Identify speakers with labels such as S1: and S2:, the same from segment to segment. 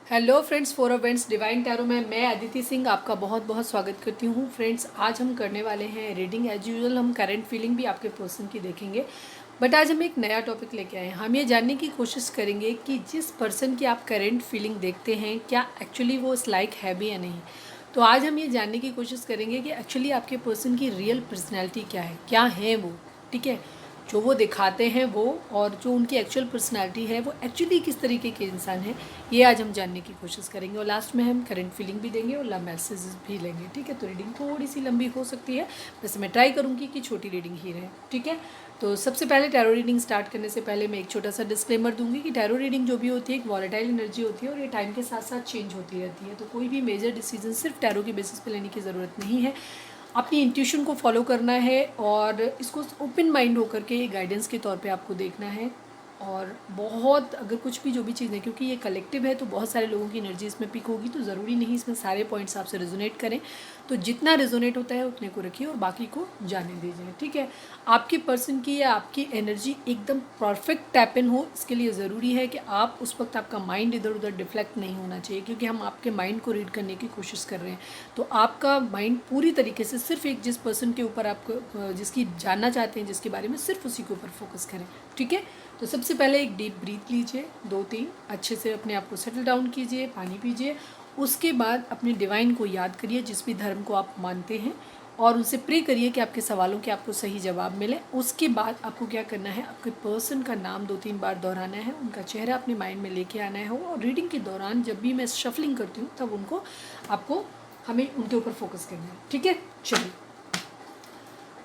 S1: Hello friends, for events divine tarot में मैं अदिति सिंह आपका बहुत बहुत स्वागत करती हूँ। फ्रेंड्स, आज हम करने वाले हैं रीडिंग। एज यूजुअल हम करंट फीलिंग भी आपके पर्सन की देखेंगे, बट आज हम एक नया टॉपिक लेके आए हैं। हम ये जानने की कोशिश करेंगे कि जिस पर्सन की आप करंट फीलिंग देखते हैं क्या एक्चुअली वो उस लाइक है भी या नहीं। तो आज हम ये जानने की कोशिश करेंगे कि एक्चुअली आपके पर्सन की रियल पर्सनैलिटी क्या है वो, ठीक है, जो वो दिखाते हैं वो, और जो उनकी एक्चुअल पर्सनालिटी है वो एक्चुअली किस तरीके के इंसान है, ये आज हम जानने की कोशिश करेंगे। और लास्ट में हम करंट फीलिंग भी देंगे और लव मैसेजेस भी लेंगे, ठीक है। तो रीडिंग थोड़ी सी लंबी हो सकती है, वैसे मैं ट्राई करूँगी कि छोटी रीडिंग ही रहे, ठीक है। तो सबसे पहले टैरो रीडिंग स्टार्ट करने से पहले मैं एक छोटा सा डिस्क्लेमर दूंगी कि टैरो रीडिंग जो भी होती है एक वॉलेटाइल एनर्जी होती है और ये टाइम के साथ साथ चेंज होती रहती है। तो कोई भी मेजर डिसीजन सिर्फ टैरो के बेसिस पे लेने की ज़रूरत नहीं है। अपनी इंट्यूशन को फॉलो करना है और इसको ओपन माइंड होकर के गाइडेंस के तौर पे आपको देखना है। और बहुत अगर कुछ भी जो भी चीज़ है, क्योंकि ये कलेक्टिव है तो बहुत सारे लोगों की एनर्जी इसमें पिक होगी, तो ज़रूरी नहीं इसमें सारे पॉइंट्स आपसे रेजोनेट करें। तो जितना रेजोनेट होता है उतने को रखिए और बाकी को जाने दीजिए, ठीक है। आपके पर्सन की या आपकी एनर्जी एकदम परफेक्ट टैप इन हो, इसके लिए ज़रूरी है कि आप उस वक्त आपका माइंड इधर उधर डिफ्लेक्ट नहीं होना चाहिए, क्योंकि हम आपके माइंड को रीड करने की कोशिश कर रहे हैं। तो आपका माइंड पूरी तरीके से सिर्फ एक जिस पर्सन के ऊपर आपको जिसकी जानना चाहते हैं, जिसके बारे में, सिर्फ उसी के ऊपर फोकस करें, ठीक है। तो सबसे पहले एक डीप ब्रीथ लीजिए, 2-3 अच्छे से अपने आप को सेटल डाउन कीजिए, पानी पीजिए। उसके बाद अपने डिवाइन को याद करिए, जिस भी धर्म को आप मानते हैं, और उनसे प्रे करिए कि आपके सवालों के आपको सही जवाब मिले। उसके बाद आपको क्या करना है, आपके पर्सन का नाम 2-3 बार दोहराना है, उनका चेहरा अपने माइंड में लेके आना है। और रीडिंग के दौरान जब भी मैं शफलिंग करती हूँ तब आपको हमें उनके ऊपर फोकस करना है, ठीक है। चलिए,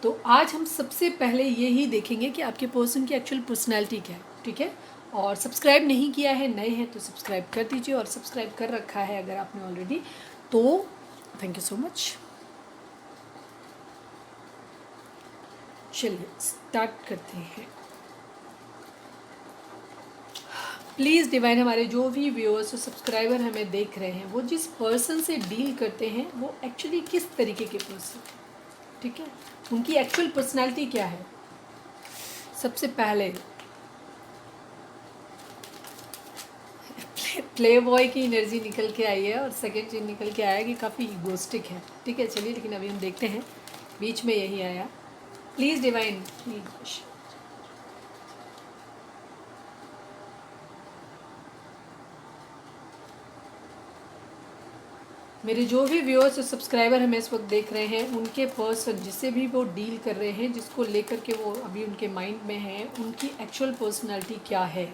S1: तो आज हम सबसे पहले यही देखेंगे कि आपके पर्सन की एक्चुअल पर्सनैलिटी क्या है, ठीक है। और सब्सक्राइब नहीं किया है, नए हैं तो सब्सक्राइब कर दीजिए, और सब्सक्राइब कर रखा है अगर आपने ऑलरेडी तो थैंक यू सो मच। चलिए स्टार्ट करते हैं। प्लीज़ डिवाइन, हमारे जो भी व्यूअर्स और सब्सक्राइबर हमें देख रहे हैं वो जिस पर्सन से डील करते हैं वो एक्चुअली किस तरीके के पर्सन, ठीक है, उनकी एक्चुअल पर्सनैलिटी क्या है। सबसे पहले प्ले बॉय की एनर्जी निकल के आई है और सेकेंड चीज निकल के आया कि काफ़ी इगोस्टिक है, ठीक है। चलिए, लेकिन अभी हम देखते हैं, बीच में यही आया। Please divine, please. मेरे जो भी व्यूअर्स और सब्सक्राइबर हमें इस वक्त देख रहे हैं, उनके पर्सन जिससे भी वो डील कर रहे हैं, जिसको लेकर के वो अभी उनके माइंड में है, उनकी एक्चुअल पर्सनालिटी क्या है,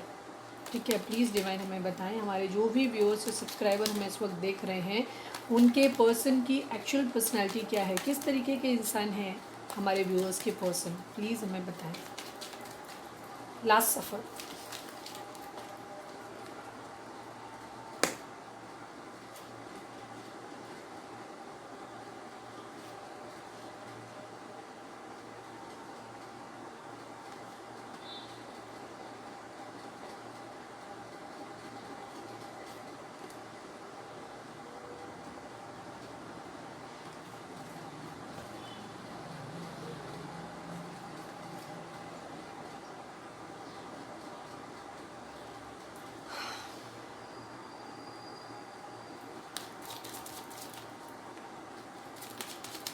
S1: ठीक है। प्लीज़ डिवाइन हमें बताएं, हमारे जो भी व्यूअर्स और सब्सक्राइबर हमें इस वक्त देख रहे हैं, उनके पर्सन की एक्चुअल पर्सनालिटी क्या है, किस तरीके के इंसान हैं हमारे व्यूअर्स के पर्सन, प्लीज़ हमें बताएं। Last suffer.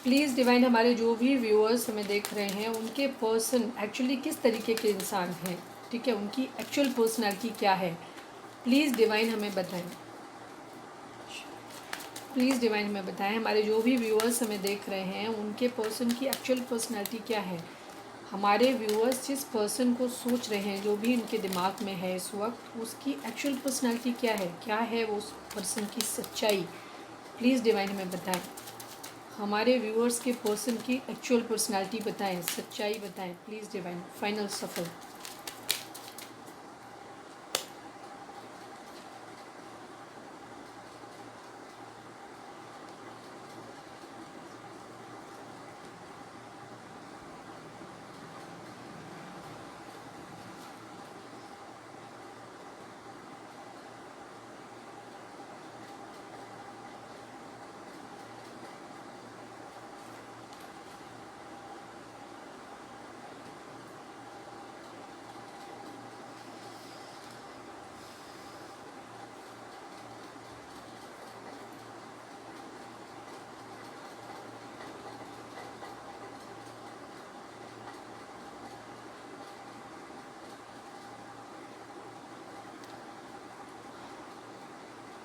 S1: प्लीज़ डिवाइन, हमारे जो भी व्यूअर्स हमें देख रहे हैं, उनके पर्सन एक्चुअली किस तरीके के इंसान हैं, ठीक है, उनकी एक्चुअल पर्सनालिटी क्या है। प्लीज़ डिवाइन हमें बताएं। प्लीज़ डिवाइन हमें बताएं, हमारे जो भी व्यूअर्स हमें देख रहे हैं, उनके पर्सन की एक्चुअल पर्सनालिटी क्या है। हमारे व्यूअर्स जिस पर्सन को सोच रहे हैं, जो भी उनके दिमाग में है इस वक्त, उसकी एक्चुअल पर्सनालिटी क्या है वो उस पर्सन की सच्चाई। प्लीज़ डिवाइन हमें बताएं, हमारे व्यूअर्स के पर्सन की एक्चुअल पर्सनालिटी बताएं, सच्चाई बताएं। प्लीज़ डिवाइन, फाइनल सफल।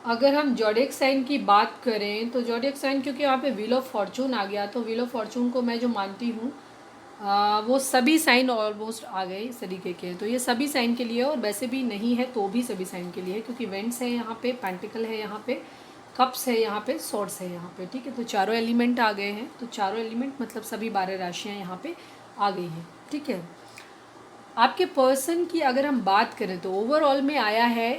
S1: अगर हम ज़ोडिएक साइन की बात करें तो ज़ोडिएक साइन, क्योंकि यहाँ पे व्हील ऑफ फॉर्चून आ गया, तो व्हील ऑफ फॉर्चून को मैं जो मानती हूँ वो सभी साइन ऑलमोस्ट आ गए इस तरीके के। तो ये सभी साइन के लिए, और वैसे भी नहीं है तो भी सभी साइन के लिए है, क्योंकि वेंट्स है यहाँ पे, पेंटिकल है यहाँ पे, कप्स है यहाँ पे, सॉर्ड्स है यहाँ पे। ठीक है, तो चारों एलिमेंट आ गए हैं। तो चारों एलिमेंट मतलब सभी 12 राशियाँ यहाँ पे आ गई हैं। ठीक है, आपके पर्सन की अगर हम बात करें तो ओवरऑल में आया है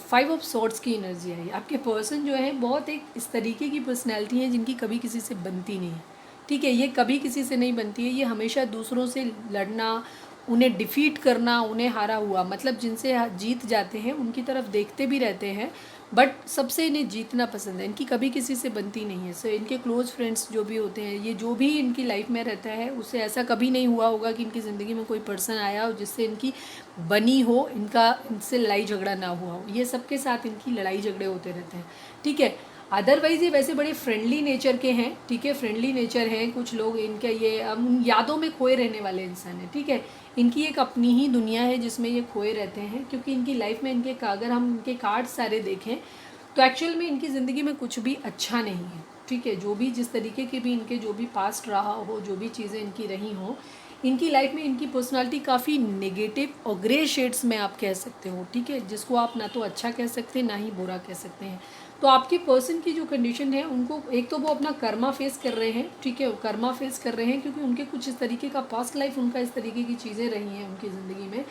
S1: 5 ऑफ सॉर्ड्स की एनर्जी आई। आपके पर्सन जो है बहुत एक इस तरीके की पर्सनैलिटी है जिनकी कभी किसी से बनती नहीं है। ठीक है, ये कभी किसी से नहीं बनती है, ये हमेशा दूसरों से लड़ना, उन्हें डिफ़ीट करना, उन्हें हारा हुआ, मतलब जिनसे जीत जाते हैं उनकी तरफ देखते भी रहते हैं, बट सबसे इन्हें जीतना पसंद है, इनकी कभी किसी से बनती नहीं है। सो इनके क्लोज़ फ्रेंड्स जो भी होते हैं, ये जो भी इनकी लाइफ में रहता है, उससे ऐसा कभी नहीं हुआ होगा कि इनकी ज़िंदगी में कोई पर्सन आया हो जिससे इनकी बनी हो, इनसे लड़ाई झगड़ा ना हुआ हो। ये सबके साथ इनकी लड़ाई झगड़े होते रहते हैं। ठीक है, अदरवाइज़ ये वैसे बड़े फ्रेंडली नेचर के हैं। ठीक है, फ्रेंडली नेचर हैं कुछ लोग इनके, ये उन यादों में खोए रहने वाले इंसान हैं। ठीक है, इनकी एक अपनी ही दुनिया है जिसमें ये खोए रहते हैं, क्योंकि इनकी लाइफ में इनके अगर हम इनके कार्ड सारे देखें तो एक्चुअल में इनकी ज़िंदगी में कुछ भी अच्छा नहीं है। ठीक है, जो भी जिस तरीके के भी इनके जो भी पास्ट रहा हो, जो भी चीज़ें इनकी रही हों, इनकी लाइफ में इनकी पर्सनालिटी काफ़ी नेगेटिव और ग्रे शेड्स में आप कह सकते हो। ठीक है, जिसको आप ना तो अच्छा कह सकते हैं ना ही बुरा कह सकते हैं। तो आपके पर्सन की जो कंडीशन है, उनको एक तो वो अपना कर्मा फेस कर रहे हैं। ठीक है, कर्मा फेस कर रहे हैं क्योंकि उनके कुछ इस तरीके का पास्ट लाइफ, उनका इस तरीके की चीज़ें रही हैं उनकी ज़िंदगी में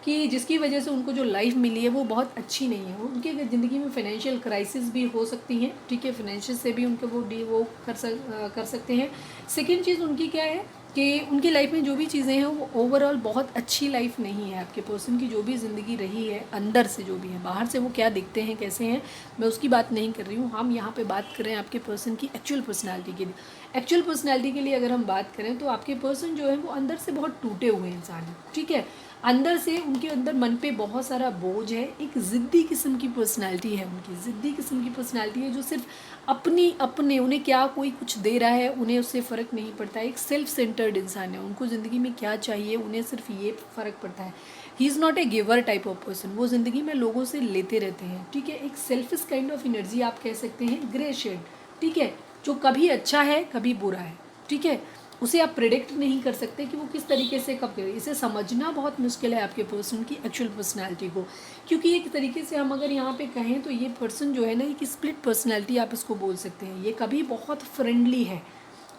S1: कि जिसकी वजह से उनको जो लाइफ मिली है वो बहुत अच्छी नहीं है। उनके ज़िंदगी में फाइनेंशियल क्राइसिस भी हो सकती हैं। ठीक है, फाइनेंशियल से भी उनको वो कर सकते हैं। सेकेंड चीज़ उनकी क्या है कि उनकी लाइफ में जो भी चीज़ें हैं वो ओवरऑल बहुत अच्छी लाइफ नहीं है। आपके पर्सन की जो भी ज़िंदगी रही है, अंदर से जो भी है, बाहर से वो क्या दिखते हैं, कैसे हैं, मैं उसकी बात नहीं कर रही हूँ। हम यहाँ पे बात कर रहे हैं आपके पर्सन की एक्चुअल पर्सनालिटी के लिए। एक्चुअल पर्सनालिटी के लिए अगर हम बात करें तो आपके पर्सन जो है वो अंदर से बहुत टूटे हुए इंसान हैं। ठीक है, अंदर से उनके अंदर मन पे बहुत सारा बोझ है। एक ज़िद्दी किस्म की पर्सनालिटी है उनकी, ज़िद्दी किस्म की पर्सनालिटी है जो सिर्फ अपने उन्हें क्या कोई कुछ दे रहा है उन्हें उससे फ़र्क नहीं पड़ता है। एक सेल्फ सेंटर्ड इंसान है, उनको ज़िंदगी में क्या चाहिए उन्हें सिर्फ ये फ़र्क पड़ता है। He is not a giver type of person, वो ज़िंदगी में लोगों से लेते रहते हैं। ठीक है, एक सेल्फिश काइंड ऑफ एनर्जी आप कह सकते हैं, ग्रे शेड। ठीक है, जो कभी अच्छा है कभी बुरा है। ठीक है, उसे आप प्रेडिक्ट नहीं कर सकते कि वो किस तरीके से कब करे। इसे समझना बहुत मुश्किल है आपके पर्सन की एक्चुअल पर्सनालिटी को, क्योंकि एक तरीके से हम अगर यहाँ पे कहें तो ये पर्सन जो है ना, एक स्प्लिट पर्सनालिटी आप इसको बोल सकते हैं। ये कभी बहुत फ्रेंडली है।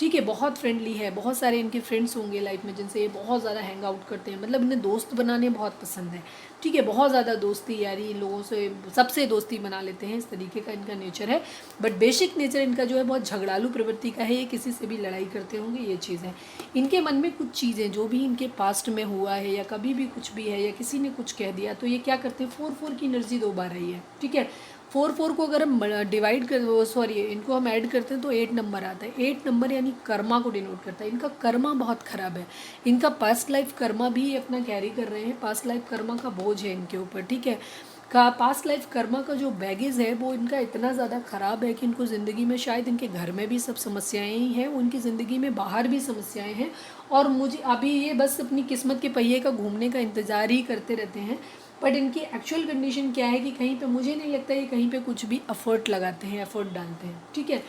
S1: ठीक है, बहुत फ्रेंडली है, बहुत सारे इनके फ्रेंड्स होंगे लाइफ में जिनसे ये बहुत ज़्यादा हैंग आउट करते हैं, मतलब इन्हें दोस्त बनाने बहुत पसंद है। ठीक है, बहुत ज़्यादा दोस्ती यारी इन लोगों से, सबसे दोस्ती बना लेते हैं, इस तरीके का इनका नेचर है। बट बेसिक नेचर इनका जो है बहुत झगड़ालू प्रवृत्ति का है, ये किसी से भी लड़ाई करते होंगे, ये चीज़ है। इनके मन में कुछ चीज़ें जो भी इनके पास्ट में हुआ है या कभी भी कुछ भी है या किसी ने कुछ कह दिया तो ये क्या करते हैं, 4 की एनर्जी 2 बार आई है। ठीक है, 4 को अगर हम डिवाइड कर सॉरी इनको हम ऐड करते हैं तो 8 नंबर आता है। 8 नंबर यानी कर्मा को डिनोट करता है। इनका कर्मा बहुत ख़राब है, इनका पास्ट लाइफ कर्मा भी ये अपना कैरी कर रहे हैं, पास्ट लाइफ कर्मा का बोझ है इनके ऊपर। ठीक है, पास्ट लाइफ कर्मा का जो बैगेज है वो इनका इतना ज़्यादा ख़राब है कि इनको ज़िंदगी में शायद इनके घर में भी सब समस्याएं ही हैं, उनकी ज़िंदगी में बाहर भी समस्याएं हैं, और मुझे अभी ये बस अपनी किस्मत के पहिए का घूमने का इंतज़ार ही करते रहते हैं। बट इनकी एक्चुअल कंडीशन क्या है कि कहीं पे मुझे नहीं लगता ये कहीं पे कुछ भी एफर्ट लगाते हैं, एफर्ट डालते हैं। ठीक है,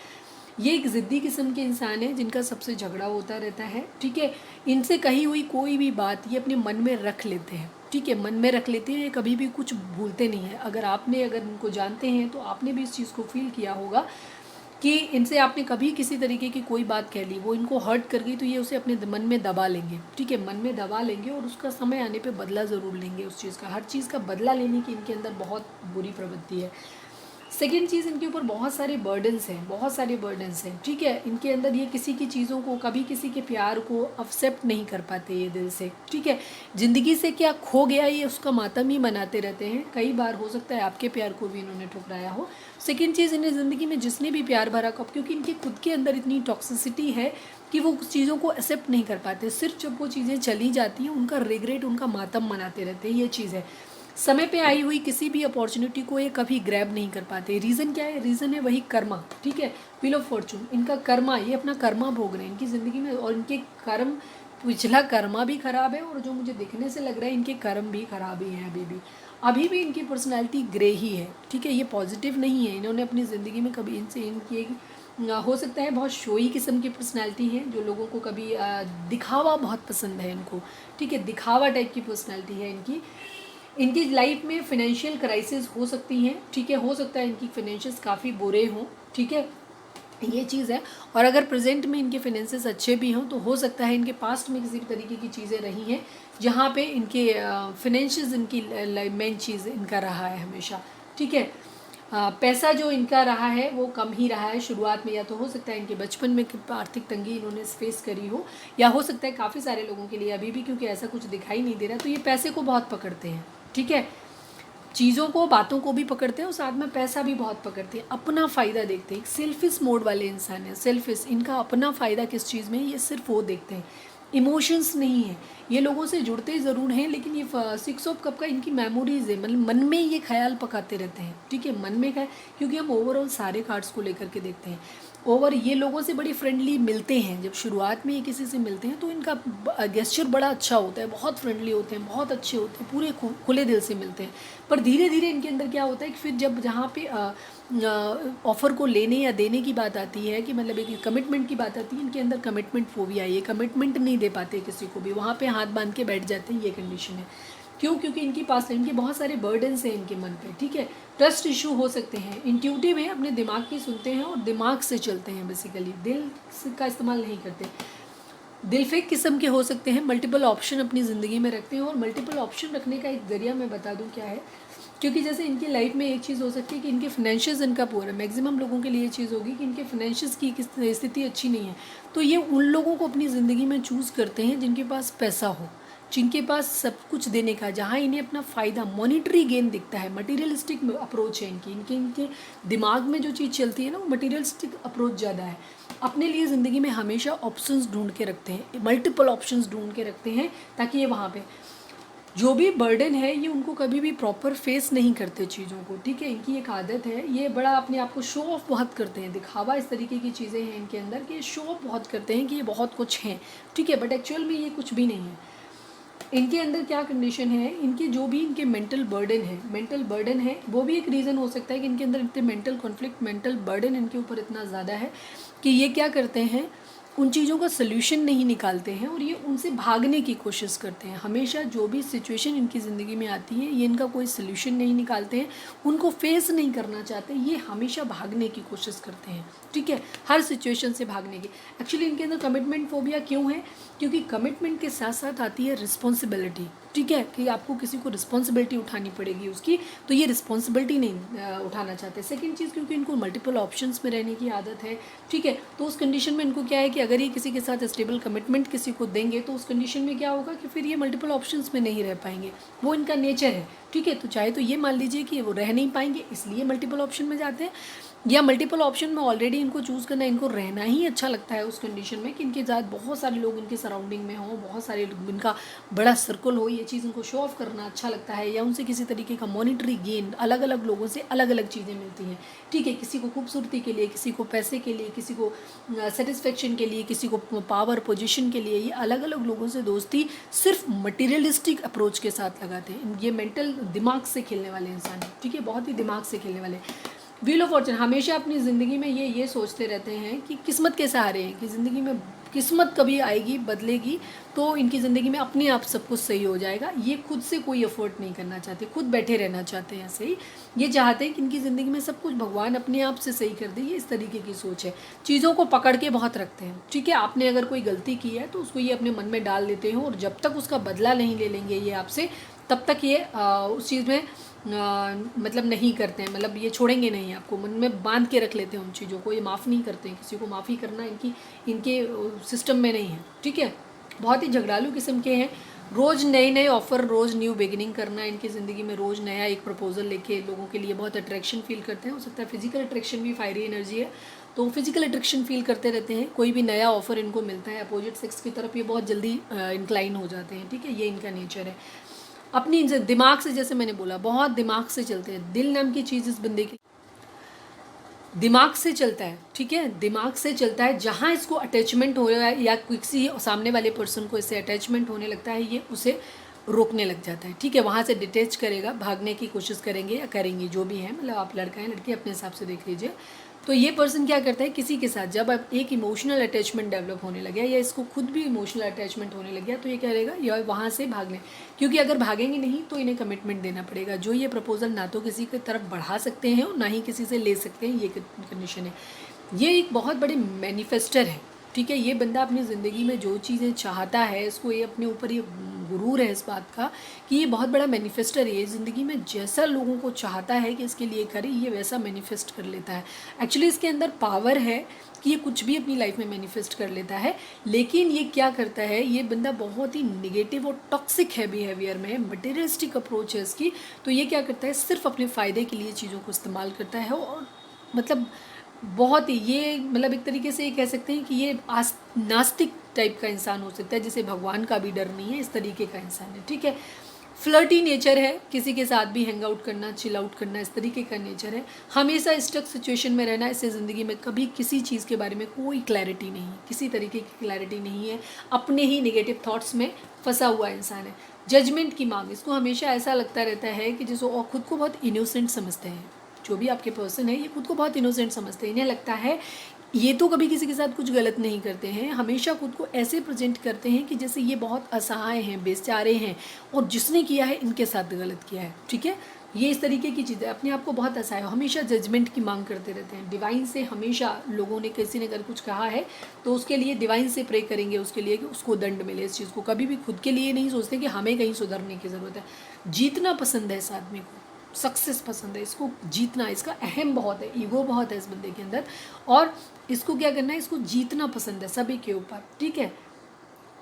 S1: ये एक ज़िद्दी किस्म के इंसान है जिनका सबसे झगड़ा होता रहता है। ठीक है, इनसे कही हुई कोई भी बात ये अपने मन में रख लेते हैं। ठीक है, मन में रख लेते हैं, ये कभी भी कुछ भूलते नहीं है। अगर इनको जानते हैं तो आपने भी इस चीज़ को फील किया होगा कि इनसे आपने कभी किसी तरीके की कोई बात कह ली, वो इनको हर्ट कर गई तो ये उसे अपने मन में दबा लेंगे। ठीक है, मन में दबा लेंगे और उसका समय आने पे बदला ज़रूर लेंगे उस चीज़ का। हर चीज़ का बदला लेने की इनके अंदर बहुत बुरी प्रवृत्ति है। सेकेंड चीज़, इनके ऊपर बहुत सारे बर्डन्स हैं, बहुत सारे बर्डन्स हैं। ठीक है, इनके अंदर ये किसी की चीज़ों को, कभी किसी के प्यार को एक्सेप्ट नहीं कर पाते ये दिल से। ठीक है, ज़िंदगी से क्या खो गया ये उसका मातम ही मनाते रहते हैं। कई बार हो सकता है आपके प्यार को भी इन्होंने ठुकराया हो। सेकेंड चीज़, इन्हें ज़िंदगी में जिसने भी प्यार भरा कब, क्योंकि इनके खुद के अंदर इतनी टॉक्सिसिटी है कि वो उस चीज़ों को एक्सेप्ट नहीं कर पाते। सिर्फ जब वो चीज़ें चली जाती हैं उनका रिग्रेट, उनका मातम मनाते रहते हैं, ये चीज़ है। समय पे आई हुई किसी भी अपॉर्चुनिटी को ये कभी ग्रैब नहीं कर पाते। रीज़न क्या है, रीज़न है वही कर्मा। ठीक है, व्हील ऑफ फॉर्चून, इनका कर्मा, ये अपना कर्मा भोग रहे हैं इनकी ज़िंदगी में, और इनके कर्म, पिछला कर्मा भी ख़राब है और जो मुझे दिखने से लग रहा है इनके कर्म भी ख़राब ही हैं अभी भी। अभी भी इनकी पर्सनालिटी ग्रे ही है, ठीक है, ये पॉजिटिव नहीं है। इन्होंने अपनी ज़िंदगी में कभी इनसे इनकी हो सकता है बहुत शोई किस्म की पर्सनालिटी है, जो लोगों को कभी दिखावा बहुत पसंद है इनको, ठीक है, दिखावा टाइप की पर्सनालिटी है इनकी। इनकी लाइफ में फिनेंशियल क्राइसिस हो सकती हैं, ठीक है, हो सकता है इनकी फिनेंशियल्स काफ़ी बुरे हों, ठीक है, ये चीज़ है। और अगर प्रेजेंट में इनके फाइनेंसेस अच्छे भी हों तो हो सकता है इनके पास्ट में किसी भी तरीके की चीज़ें रही हैं जहाँ पे इनके फाइनेंशियल्स इनकी मेन चीज़ इनका रहा है हमेशा, ठीक है। पैसा जो इनका रहा है वो कम ही रहा है शुरुआत में, या तो हो सकता है इनके बचपन में आर्थिक तंगी इन्होंने फेस करी हो, या हो सकता है काफ़ी सारे लोगों के लिए अभी भी, क्योंकि ऐसा कुछ दिखाई नहीं दे रहा, तो ये पैसे को बहुत पकड़ते हैं, ठीक है, चीज़ों को बातों को भी पकड़ते हैं और साथ में पैसा भी बहुत पकड़ते हैं, अपना फ़ायदा देखते हैं। सेल्फिश मोड वाले इंसान हैं, सेल्फिश, इनका अपना फ़ायदा किस चीज़ में है ये सिर्फ वो देखते हैं, इमोशंस नहीं है। ये लोगों से जुड़ते ज़रूर हैं लेकिन ये 6 ऑफ कप का इनकी मेमोरीज है, मतलब मन में ये ख्याल पकाते रहते हैं, ठीक है, मन में क्या, क्योंकि हम ओवरऑल सारे कार्ड्स को लेकर के देखते हैं। ओवर ये लोगों से बड़ी फ्रेंडली मिलते हैं, जब शुरुआत में ये किसी से मिलते हैं तो इनका गेस्चर बड़ा अच्छा होता है, बहुत फ्रेंडली होते हैं, बहुत अच्छे होते हैं, पूरे खुले दिल से मिलते हैं। पर धीरे धीरे इनके अंदर क्या होता है कि फिर जब जहाँ पे ऑफ़र को लेने या देने की बात आती है, कि मतलब एक कमिटमेंट की बात आती है, इनके अंदर कमिटमेंट फोबिया, ये कमिटमेंट नहीं दे पाते किसी को भी, वहाँ पे हाथ बांध के बैठ जाते हैं, ये कंडीशन है। क्यों? क्योंकि इनकी पास इनके बहुत सारे बर्डन्स हैं इनके मन पे, ठीक है, ट्रस्ट इशू हो सकते हैं, इंट्यूटिव है, अपने दिमाग की सुनते हैं और दिमाग से चलते हैं, बेसिकली दिल का इस्तेमाल नहीं करते, दिल फेक किस्म के हो सकते हैं, मल्टीपल ऑप्शन अपनी ज़िंदगी में रखते हैं। और मल्टीपल ऑप्शन रखने का एक ज़रिया मैं बता दूं क्या है, क्योंकि जैसे इनकी लाइफ में एक चीज़ हो सकती है कि इनके फाइनेंशियल्स इनका पूरा, मैक्सिमम लोगों के लिए ये चीज़ होगी कि इनके फाइनेंशियल्स की स्थिति अच्छी नहीं है, तो ये उन लोगों को अपनी ज़िंदगी में चूज़ करते हैं जिनके पास पैसा हो, जिनके पास सब कुछ देने का, जहाँ इन्हें अपना फ़ायदा, मॉनिटरी गेन दिखता है, मटीरियलिस्टिक अप्रोच है इनकी, इनके दिमाग में जो चीज़ चलती है ना वो मटीरियलिस्टिक अप्रोच ज़्यादा है। अपने लिए ज़िंदगी में हमेशा ऑप्शंस ढूंढ के रखते हैं, मल्टीपल ऑप्शंस ढूंढ के रखते हैं, ताकि ये वहाँ पे जो भी बर्डन है ये उनको कभी भी प्रॉपर फेस नहीं करते चीज़ों को, ठीक है, इनकी एक आदत है, ये बड़ा अपने आप को शो ऑफ बहुत करते हैं, दिखावा इस तरीके की चीज़ें हैं इनके अंदर कि ये शो ऑफ बहुत करते हैं कि ये बहुत कुछ हैं, ठीक है, बट एक्चुअल में ये कुछ भी नहीं है। इनके अंदर क्या कंडीशन है, इनके जो भी इनके मेंटल बर्डन है वो भी एक रीज़न हो सकता है कि इनके अंदर इतने मेंटल कॉन्फ्लिक्ट, मेंटल बर्डन इनके ऊपर इतना ज़्यादा है कि ये क्या करते हैं, उन चीज़ों का सल्यूशन नहीं निकालते हैं और ये उनसे भागने की कोशिश करते हैं। हमेशा जो भी सिचुएशन इनकी ज़िंदगी में आती है ये इनका कोई सल्यूशन नहीं निकालते हैं, उनको फेस नहीं करना चाहते, ये हमेशा भागने की कोशिश करते हैं, ठीक है, हर सिचुएशन से भागने की। एक्चुअली इनके अंदर कमिटमेंट फोबिया क्यों है, क्योंकि कमिटमेंट के साथ साथ आती है रिस्पॉन्सिबिलिटी, ठीक है, कि आपको किसी को रिस्पॉन्सिबिलिटी उठानी पड़ेगी उसकी, तो ये रिस्पॉन्सिबिलिटी नहीं उठाना चाहते। सेकंड चीज़, क्योंकि इनको मल्टीपल ऑप्शंस में रहने की आदत है, ठीक है, तो उस कंडीशन में इनको क्या है कि अगर ये किसी के साथ स्टेबल कमिटमेंट किसी को देंगे तो उस कंडीशन में क्या होगा कि फिर ये मल्टीपल ऑप्शंस में नहीं रह पाएंगे, वो इनका नेचर है, ठीक है। तो चाहे तो ये मान लीजिए कि वो रह नहीं पाएंगे इसलिए मल्टीपल ऑप्शन में जाते हैं, या मल्टीपल ऑप्शन में ऑलरेडी इनको चूज़ करना, इनको रहना ही अच्छा लगता है उस कंडीशन में कि इनके साथ बहुत सारे लोग इनके सराउंडिंग में हों, बहुत सारे इनका बड़ा सर्कल हो, ये चीज़ इनको शो ऑफ करना अच्छा लगता है, या उनसे किसी तरीके का मॉनिटरी गेन, अलग अलग लोगों से अलग अलग चीज़ें मिलती हैं, ठीक है, किसी को खूबसूरती के लिए, किसी को पैसे के लिए, किसी को सेटिस्फेक्शन के लिए, किसी को पावर पोजीशन के लिए, ये अलग अलग लोगों से दोस्ती सिर्फ मटीरियलिस्टिक अप्रोच के साथ लगाते हैं। ये मेंटल दिमाग से खेलने वाले इंसान हैं, ठीक है, बहुत ही दिमाग से खेलने वाले। व्हील ऑफ फॉर्चून, हमेशा अपनी ज़िंदगी में ये सोचते रहते हैं कि किस्मत के सहारे हैं, कि ज़िंदगी में किस्मत कभी आएगी, बदलेगी, तो इनकी ज़िंदगी में अपने आप सब कुछ सही हो जाएगा। ये खुद से कोई एफर्ट नहीं करना चाहते, खुद बैठे रहना चाहते हैं ऐसे ही, ये चाहते हैं कि इनकी ज़िंदगी में सब कुछ भगवान अपने आप से सही कर दे, ये इस तरीके की सोच है। चीज़ों को पकड़ के बहुत रखते हैं, ठीक है, आपने अगर कोई गलती की है तो उसको ये अपने मन में डाल देते हैं और जब तक उसका बदला नहीं ले लेंगे ये आपसे, तब तक ये उस चीज़ में मतलब नहीं करते हैं, मतलब ये छोड़ेंगे नहीं, आपको मन में बांध के रख लेते हैं उन चीज़ों को, ये माफ़ नहीं करते हैं, किसी को माफ़ी करना इनके सिस्टम में नहीं है, ठीक है, बहुत ही झगड़ालू किस्म के हैं। रोज़ नए नए ऑफ़र, रोज़ न्यू बिगिनिंग करना इनकी ज़िंदगी में, रोज़ नया एक प्रपोजल लेके लोगों के लिए बहुत अट्रैक्शन फील करते हैं। हो सकता है फिजिकल अट्रैक्शन भी फायरी एनर्जी है, तो फिजिकल अट्रैक्शन फील करते रहते हैं, कोई भी नया ऑफ़र इनको मिलता है अपोजिट सेक्स की तरफ ये बहुत जल्दी इंक्लाइन हो जाते हैं, ठीक है, ये इनका नेचर है। अपनी दिमाग से, जैसे मैंने बोला, बहुत दिमाग से चलते हैं, दिल नाम की चीज़ इस बंदे की दिमाग से चलता है, ठीक है, दिमाग से चलता है, जहाँ इसको अटैचमेंट हो रहा है या किसी सामने वाले पर्सन को इससे अटैचमेंट होने लगता है, ये उसे रोकने लग जाता है, ठीक है, वहाँ से डिटैच करेगा, भागने की कोशिश करेंगे या करेंगी जो भी है, मतलब आप लड़का है लड़की अपने हिसाब से देख लीजिए। तो ये पर्सन क्या करता है, किसी के साथ जब अब एक इमोशनल अटैचमेंट डेवलप होने लग गया या इसको खुद भी इमोशनल अटैचमेंट होने लग गया, तो ये क्या रहेगा, या वहाँ से भागने, क्योंकि अगर भागेंगे नहीं तो इन्हें कमिटमेंट देना पड़ेगा। जो ये प्रपोजल ना तो किसी की तरफ बढ़ा सकते हैं और ना ही किसी से ले सकते हैं, ये कंडीशन है। ये एक बहुत बड़े मैनिफेस्टर है, ठीक है। ये बंदा अपनी ज़िंदगी में जो चीज़ें चाहता है, इसको ये अपने ऊपर ये गुरूर है इस बात का कि ये बहुत बड़ा मैनिफेस्टर है। ये ज़िंदगी में जैसा लोगों को चाहता है कि इसके लिए करे, ये वैसा मैनिफेस्ट कर लेता है। एक्चुअली इसके अंदर पावर है कि ये कुछ भी अपनी लाइफ में मैनिफेस्ट कर लेता है। लेकिन ये क्या करता है, ये बंदा बहुत ही निगेटिव और टॉक्सिक है बिहेवियर में, मटेरियलिस्टिक अप्रोच है इसकी। तो ये क्या करता है, सिर्फ अपने फ़ायदे के लिए चीज़ों को इस्तेमाल करता है और मतलब बहुत ही ये मतलब एक तरीके से ये कह सकते हैं कि ये नास्तिक टाइप का इंसान हो सकता है, जिसे भगवान का भी डर नहीं है, इस तरीके का इंसान है, ठीक है। फ्लर्टी नेचर है, किसी के साथ भी हैंग आउट करना, चिल आउट करना, इस तरीके का नेचर है। हमेशा स्टक सिचुएशन में रहना, इससे ज़िंदगी में कभी किसी चीज़ के बारे में कोई क्लैरिटी नहीं है, किसी तरीके की क्लैरिटी नहीं है, अपने ही नेगेटिव थॉट्स में फंसा हुआ इंसान है। जजमेंट की मांग, इसको हमेशा ऐसा लगता रहता है कि जिसको और खुद को बहुत इनोसेंट समझते हैं। जो भी आपके पर्सन है, ये खुद को बहुत इनोसेंट समझते हैं। इन्हें लगता है ये तो कभी किसी के साथ कुछ गलत नहीं करते हैं, हमेशा खुद को ऐसे प्रेजेंट करते हैं कि जैसे ये बहुत असहाय हैं, बेचारे हैं और जिसने किया है इनके साथ गलत किया है, ठीक है। ये इस तरीके की चीज़ें, अपने आप को बहुत असहाय, हमेशा जजमेंट की मांग करते रहते हैं। डिवाइन से हमेशा लोगों ने, किसी ने अगर कुछ कहा है तो उसके लिए डिवाइन से प्रे करेंगे उसके लिए कि उसको दंड मिले इस चीज़ को। कभी भी खुद के लिए नहीं सोचते कि हमें कहीं सुधरने की ज़रूरत है। जीतना पसंद है इस आदमी को, सक्सेस पसंद है इसको, जीतना इसका अहम बहुत है, ईगो बहुत है इस बंदे के अंदर, और इसको क्या करना है, इसको जीतना पसंद है सभी के ऊपर, ठीक है।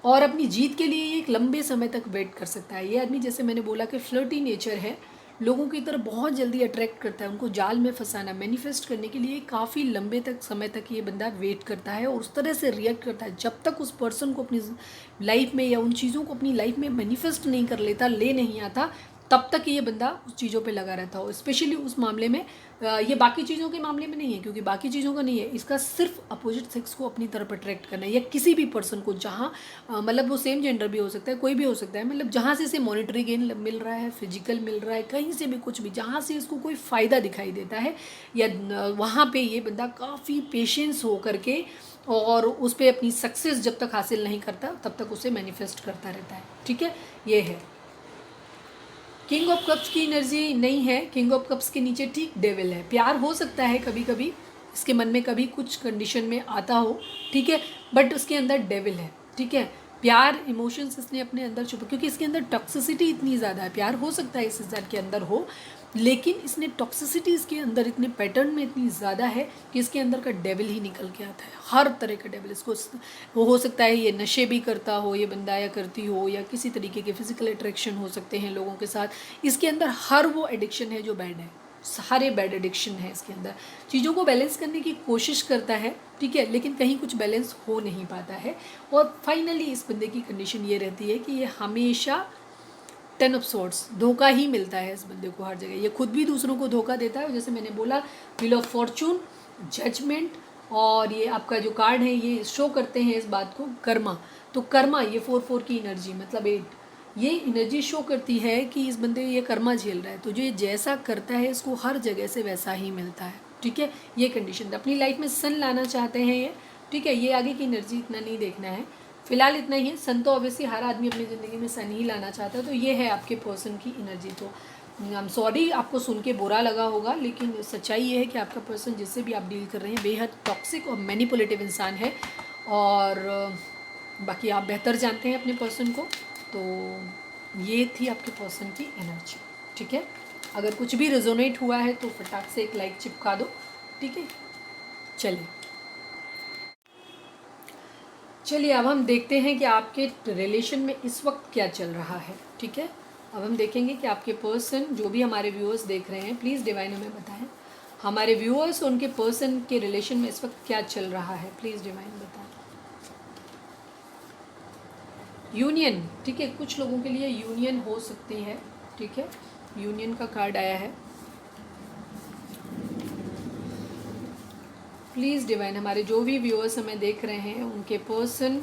S1: और अपनी जीत के लिए ये एक लंबे समय तक वेट कर सकता है। ये आदमी, जैसे मैंने बोला कि फ्लर्टी नेचर है, लोगों की तरफ बहुत जल्दी अट्रैक्ट करता है, उनको जाल में फंसाना, मैनिफेस्ट करने के लिए काफ़ी लंबे तक समय तक ये बंदा वेट करता है और उस तरह से रिएक्ट करता है जब तक उस पर्सन को अपनी लाइफ में या उन चीज़ों को अपनी लाइफ में मैनिफेस्ट नहीं कर लेता, ले नहीं आता, तब तक ये बंदा उस चीज़ों पे लगा रहता हो। स्पेशली उस मामले में, ये बाकी चीज़ों के मामले में नहीं है, क्योंकि बाकी चीज़ों का नहीं है, इसका सिर्फ अपोजिट सेक्स को अपनी तरफ अट्रैक्ट करना है, या किसी भी पर्सन को, जहाँ मतलब वो सेम जेंडर भी हो सकता है, कोई भी हो सकता है, मतलब जहाँ से इसे मॉनिटरी गेन मिल रहा है, फिजिकल मिल रहा है, कहीं से भी कुछ भी, जहाँ से इसको कोई फ़ायदा दिखाई देता है, या वहाँ पर ये बंदा काफ़ी पेशेंस हो करके और उस पर अपनी सक्सेस जब तक हासिल नहीं करता तब तक उसे मैनिफेस्ट करता रहता है, ठीक है। ये है किंग ऑफ कप्स की एनर्जी नहीं है, किंग ऑफ कप्स के नीचे ठीक डेविल है। प्यार हो सकता है कभी कभी इसके मन में, कभी कुछ कंडीशन में आता हो, ठीक है, बट उसके अंदर डेविल है, ठीक है। प्यार इमोशंस इसने अपने अंदर छुपा, क्योंकि इसके अंदर टॉक्सिसिटी इतनी ज़्यादा है। प्यार हो सकता है इस इंसान के अंदर हो, लेकिन इसने टॉक्सिसिटी इसके अंदर इतने पैटर्न में इतनी ज़्यादा है कि इसके अंदर का डेविल ही निकल के आता है, हर तरह का डेविल इसको। वो हो सकता है ये नशे भी करता हो, ये बंदा या करती हो, या किसी तरीके के फिजिकल अट्रैक्शन हो सकते हैं लोगों के साथ। इसके अंदर हर वो एडिक्शन है जो बैड है, सारे बैड एडिक्शन है इसके अंदर। चीज़ों को बैलेंस करने की कोशिश करता है, ठीक है, लेकिन कहीं कुछ बैलेंस हो नहीं पाता है। और फाइनली इस बंदे की कंडीशन ये रहती है कि ये हमेशा 10 ऑफ सॉर्ड्स, धोखा ही मिलता है इस बंदे को हर जगह। ये खुद भी दूसरों को धोखा देता है, जैसे मैंने बोला व्हील ऑफ फॉर्चून, जजमेंट, और ये आपका जो कार्ड है ये शो करते हैं इस बात को, कर्मा। तो कर्मा, ये 4 की एनर्जी मतलब 8, ये एनर्जी शो करती है कि इस बंदे ये कर्मा झेल रहा है, तो जो ये जैसा करता है इसको हर जगह से वैसा ही मिलता है, ठीक है। ये कंडीशन अपनी लाइफ में सन लाना चाहते हैं ये, ठीक है। ये आगे की एनर्जी इतना नहीं देखना है, फिलहाल इतना ही है। सन तो ऑब्वियसली हर आदमी अपनी ज़िंदगी में सन ही लाना चाहता है। तो ये है आपके पर्सन की एनर्जी। तो आई एम सॉरी आपको सुन के बुरा लगा होगा, लेकिन सच्चाई ये है कि आपका पर्सन जिससे भी आप डील कर रहे हैं बेहद टॉक्सिक और मैनिपुलेटिव इंसान है, और बाकी आप बेहतर जानते हैं अपने पर्सन को। तो ये थी आपके पर्सन की एनर्जी, ठीक है। अगर कुछ भी रेजोनेट हुआ है तो फटाक से एक लाइक चिपका दो, ठीक है। चलिए अब हम देखते हैं कि आपके रिलेशन में इस वक्त क्या चल रहा है, ठीक है। अब हम देखेंगे कि आपके पर्सन, जो भी हमारे व्यूअर्स देख रहे हैं, प्लीज़ डिवाइन हमें बताएं हमारे व्यूअर्स उनके पर्सन के रिलेशन में इस वक्त क्या चल रहा है, प्लीज़ डिवाइन बताएं। यूनियन, ठीक है, कुछ लोगों के लिए यूनियन हो सकती है, ठीक है। यूनियन का कार्ड आया है। प्लीज़ डिवाइन हमारे जो भी व्यूअर्स हमें देख रहे हैं उनके पर्सन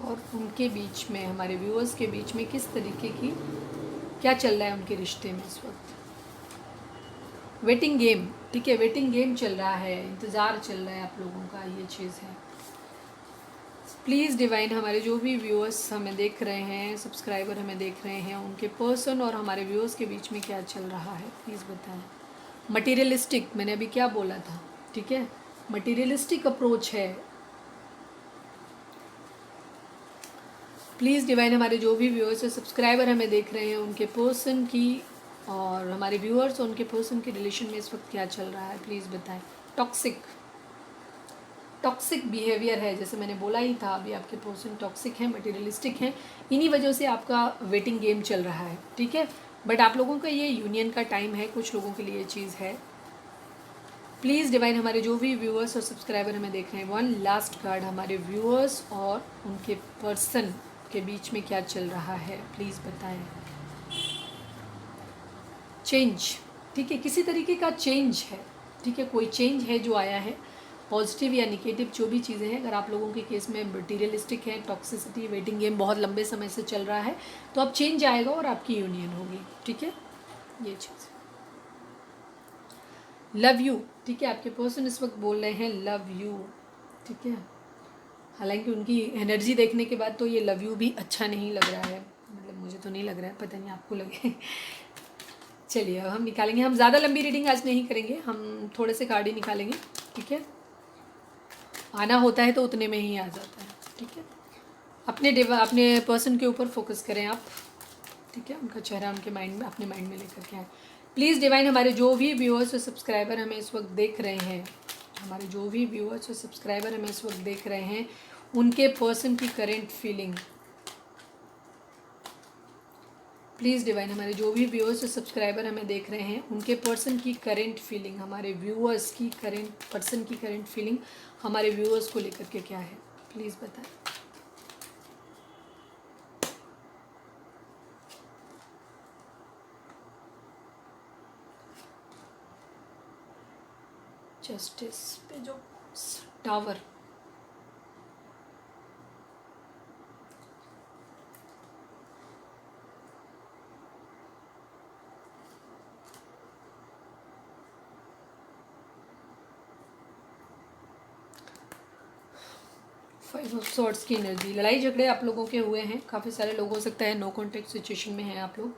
S1: और उनके बीच में, हमारे व्यूअर्स के बीच में किस तरीके की क्या चल रहा है उनके रिश्ते में इस वक्त। वेटिंग गेम, ठीक है, वेटिंग गेम चल रहा है, इंतज़ार चल रहा है आप लोगों का, ये चीज़ है। प्लीज़ डिवाइन, हमारे जो भी व्यूअर्स हमें देख रहे हैं, सब्सक्राइबर हमें देख रहे हैं, उनके पर्सन और हमारे व्यूअर्स के बीच में क्या चल रहा है, प्लीज़ बताएं। मटीरियलिस्टिक, मैंने अभी क्या बोला था, ठीक है, मटीरियलिस्टिक अप्रोच है। प्लीज़ डिवाइन, हमारे जो भी व्यूअर्स और सब्सक्राइबर हमें देख रहे हैं, उनके पर्सन की और हमारे व्यूअर्स और उनके पर्सन के रिलेशन में इस वक्त क्या चल रहा है, प्लीज़ बताएं। टॉक्सिक, टॉक्सिक बिहेवियर है, जैसे मैंने बोला ही था अभी, आपके पर्सन टॉक्सिक हैं, मटेरियलिस्टिक हैं, इन्हीं वजह से आपका वेटिंग गेम चल रहा है, ठीक है। बट आप लोगों का ये यूनियन का टाइम है, कुछ लोगों के लिए ये चीज़ है। प्लीज़ डिवाइन, हमारे जो भी व्यूअर्स और सब्सक्राइबर हमें देख रहे हैं, वन लास्ट कार्ड, हमारे व्यूअर्स और उनके पर्सन के बीच में क्या चल रहा है, प्लीज़ बताएं। चेंज, ठीक है, किसी तरीके का चेंज है, ठीक है, कोई चेंज है जो आया है, पॉजिटिव या निगेटिव जो भी चीज़ें हैं। अगर आप लोगों के केस में मटीरियलिस्टिक है, टॉक्सिसिटी, वेटिंग गेम बहुत लंबे समय से चल रहा है, तो अब चेंज आएगा और आपकी यूनियन होगी, ठीक है, ये चीज़। लव यू, ठीक है, आपके पर्सन इस वक्त बोल रहे हैं लव यू, ठीक है। हालांकि उनकी एनर्जी देखने के बाद तो ये लव यू भी अच्छा नहीं लग रहा है, मतलब मुझे तो नहीं लग रहा है, पता नहीं आपको लगे। चलिए अब हम निकालेंगे, हम ज़्यादा लंबी रीडिंग आज नहीं करेंगे, हम थोड़े से कार्ड ही निकालेंगे, ठीक है। आना होता है तो उतने में ही आ जाता है, ठीक है। अपने पर्सन के ऊपर फोकस करें आप, ठीक है, उनका चेहरा उनके माइंड में, अपने माइंड में लेकर के आए। प्लीज़ डिवाइन, हमारे जो भी व्यूअर्स और सब्सक्राइबर हमें इस वक्त देख रहे हैं, हमारे जो भी व्यूअर्स और सब्सक्राइबर हमें इस वक्त देख रहे हैं, उनके पर्सन की करेंट फीलिंग। प्लीज़ डिवाइन, हमारे जो भी व्यूअर्स और सब्सक्राइबर हमें देख रहे हैं, उनके पर्सन की करेंट फीलिंग, हमारे व्यूअर्स की करेंट पर्सन की करेंट फीलिंग हमारे व्यूअर्स को लेकर के क्या है, प्लीज़ बताएं। जस्टिस पे जो टावर, फाइव ऑफ सॉर्ड्स की एनर्जी, लड़ाई झगड़े आप लोगों के हुए हैं, काफ़ी सारे लोग, हो सकता है नो कॉन्टेक्ट सिचुएशन में हैं आप लोग।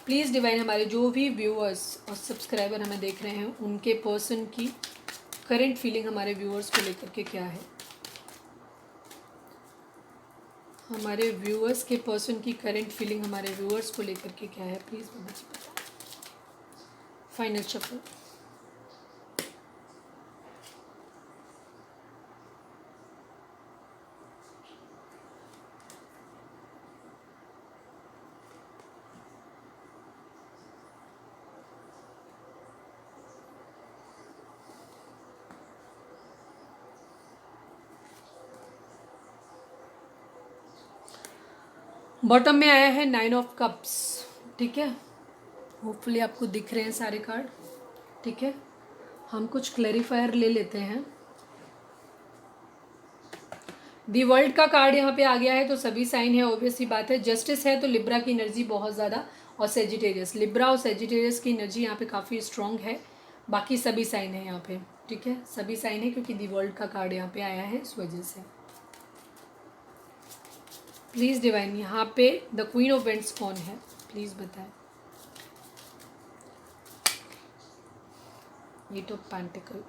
S1: प्लीज़ डिवाइन, हमारे जो भी व्यूअर्स और सब्सक्राइबर हमें देख रहे हैं, उनके पर्सन की करेंट फीलिंग हमारे व्यूअर्स को लेकर के क्या है, हमारे व्यूअर्स के पर्सन की करेंट फीलिंग हमारे व्यूअर्स को लेकर के क्या है, प्लीज़ बताइए। फाइनल शफल, बॉटम में आया है 9 ऑफ कप्स, ठीक है, होपफुली आपको दिख रहे हैं सारे कार्ड, ठीक है। हम कुछ क्लैरिफायर ले लेते हैं। दी वर्ल्ड का कार्ड यहाँ पे आ गया है, तो सभी साइन है, ऑब्वियस सी बात है। जस्टिस है तो लिब्रा की एनर्जी बहुत ज़्यादा, और सेजिटेरियस, लिब्रा और सेजिटेरियस की एनर्जी यहाँ पे काफ़ी स्ट्रॉन्ग है। बाकी सभी साइन है यहाँ पे, ठीक है, सभी साइन है, क्योंकि दी वर्ल्ड का कार्ड यहाँ पे आया है, इस वजह से। प्लीज़ डिवाइन, यहाँ पे द क्वीन ऑफ वेंट्स कौन है, प्लीज़ बताएं। Eight of pentacles,